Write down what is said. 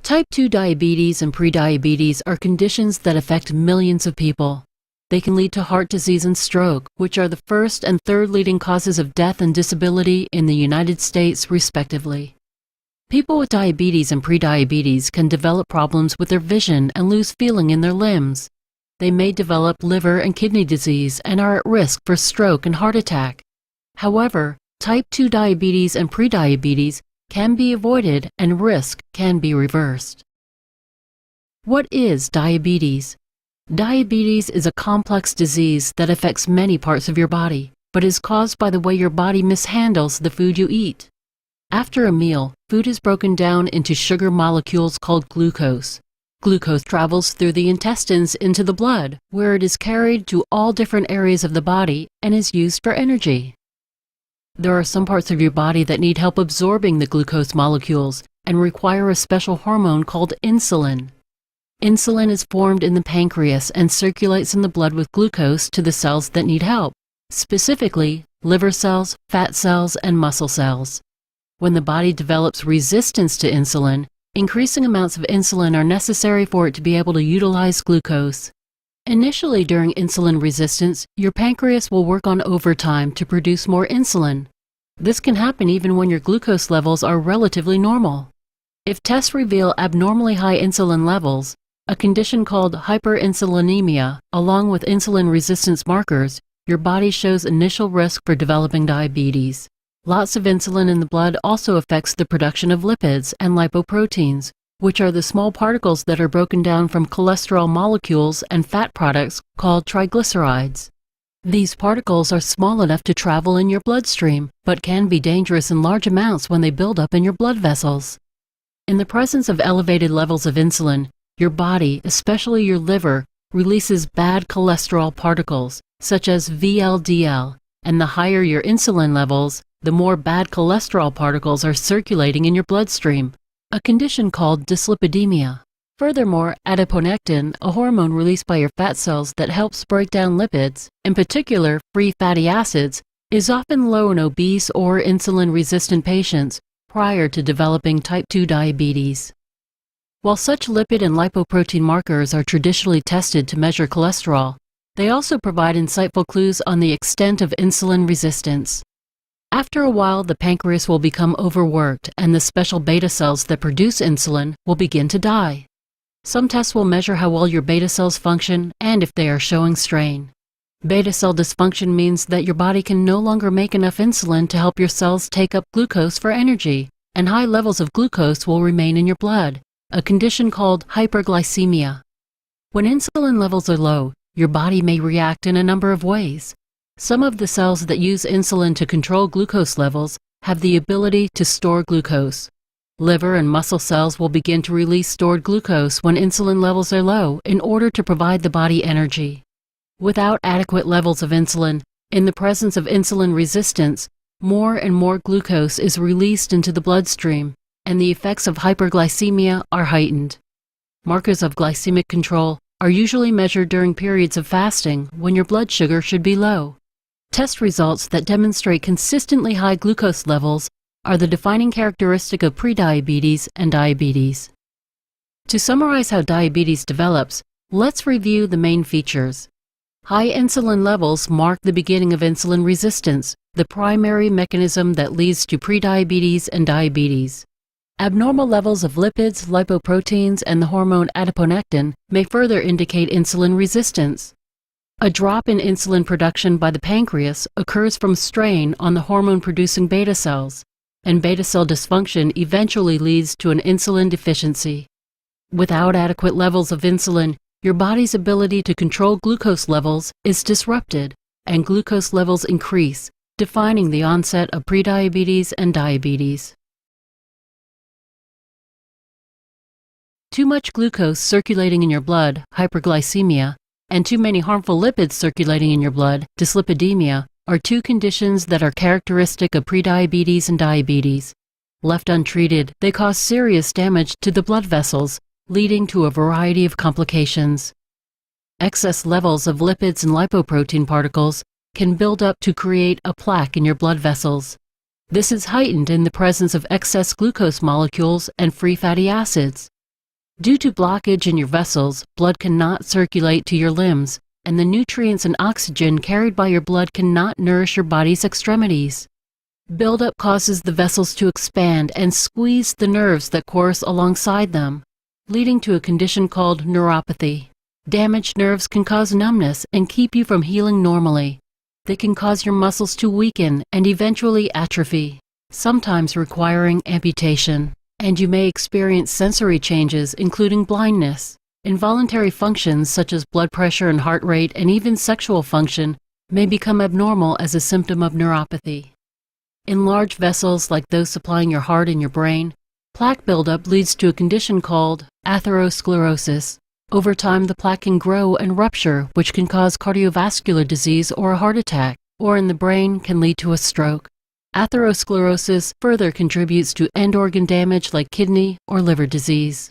Type 2 diabetes and prediabetes are conditions that affect millions of people. They can lead to heart disease and stroke, which are the first and third leading causes of death and disability in the United States, respectively. People with diabetes and prediabetes can develop problems with their vision and lose feeling in their limbs. They may develop liver and kidney disease and are at risk for stroke and heart attack. However, type 2 diabetes and prediabetes can be avoided and risk can be reversed. What is diabetes? Diabetes is a complex disease that affects many parts of your body, but is caused by the way your body mishandles the food you eat. After a meal, food is broken down into sugar molecules called glucose. Glucose travels through the intestines into the blood, where it is carried to all different areas of the body and is used for energy. There are some parts of your body that need help absorbing the glucose molecules and require a special hormone called insulin. Insulin is formed in the pancreas and circulates in the blood with glucose to the cells that need help, specifically liver cells, fat cells, and muscle cells. When the body develops resistance to insulin, increasing amounts of insulin are necessary for it to be able to utilize glucose. Initially, during insulin resistance, your pancreas will work on overtime to produce more insulin. This can happen even when your glucose levels are relatively normal. If tests reveal abnormally high insulin levels, a condition called hyperinsulinemia, along with insulin resistance markers, your body shows initial risk for developing diabetes. Lots of insulin in the blood also affects the production of lipids and lipoproteins, which are the small particles that are broken down from cholesterol molecules and fat products called triglycerides. These particles are small enough to travel in your bloodstream, but can be dangerous in large amounts when they build up in your blood vessels. In the presence of elevated levels of insulin, your body, especially your liver, releases bad cholesterol particles, such as VLDL, and the higher your insulin levels, the more bad cholesterol particles are circulating in your bloodstream, a condition called dyslipidemia. Furthermore, adiponectin, a hormone released by your fat cells that helps break down lipids, in particular free fatty acids, is often low in obese or insulin-resistant patients prior to developing type 2 diabetes. While such lipid and lipoprotein markers are traditionally tested to measure cholesterol, they also provide insightful clues on the extent of insulin resistance. After a while, the pancreas will become overworked and the special beta cells that produce insulin will begin to die. Some tests will measure how well your beta cells function and if they are showing strain. Beta cell dysfunction means that your body can no longer make enough insulin to help your cells take up glucose for energy, and high levels of glucose will remain in your blood, a condition called hyperglycemia. When insulin levels are low, your body may react in a number of ways. Some of the cells that use insulin to control glucose levels have the ability to store glucose. Liver and muscle cells will begin to release stored glucose when insulin levels are low in order to provide the body energy. Without adequate levels of insulin, in the presence of insulin resistance, more and more glucose is released into the bloodstream, and the effects of hyperglycemia are heightened. Markers of glycemic control are usually measured during periods of fasting when your blood sugar should be low. Test results that demonstrate consistently high glucose levels are the defining characteristic of prediabetes and diabetes. To summarize how diabetes develops, let's review the main features. High insulin levels mark the beginning of insulin resistance, the primary mechanism that leads to prediabetes and diabetes. Abnormal levels of lipids, lipoproteins, and the hormone adiponectin may further indicate insulin resistance. A drop in insulin production by the pancreas occurs from strain on the hormone-producing beta cells, and beta cell dysfunction eventually leads to an insulin deficiency. Without adequate levels of insulin, your body's ability to control glucose levels is disrupted, and glucose levels increase, defining the onset of prediabetes and diabetes. Too much glucose circulating in your blood, hyperglycemia, and too many harmful lipids circulating in your blood, dyslipidemia, are two conditions that are characteristic of prediabetes and diabetes. Left untreated, they cause serious damage to the blood vessels, leading to a variety of complications. Excess levels of lipids and lipoprotein particles can build up to create a plaque in your blood vessels. This is heightened in the presence of excess glucose molecules and free fatty acids. Due to blockage in your vessels, blood cannot circulate to your limbs, and the nutrients and oxygen carried by your blood cannot nourish your body's extremities. Buildup causes the vessels to expand and squeeze the nerves that course alongside them, leading to a condition called neuropathy. Damaged nerves can cause numbness and keep you from healing normally. They can cause your muscles to weaken and eventually atrophy, sometimes requiring amputation. And you may experience sensory changes, including blindness. Involuntary functions such as blood pressure and heart rate and even sexual function may become abnormal as a symptom of neuropathy. In large vessels like those supplying your heart and your brain, plaque buildup leads to a condition called atherosclerosis. Over time, the plaque can grow and rupture, which can cause cardiovascular disease or a heart attack, or in the brain can lead to a stroke. Atherosclerosis further contributes to end organ damage like kidney or liver disease.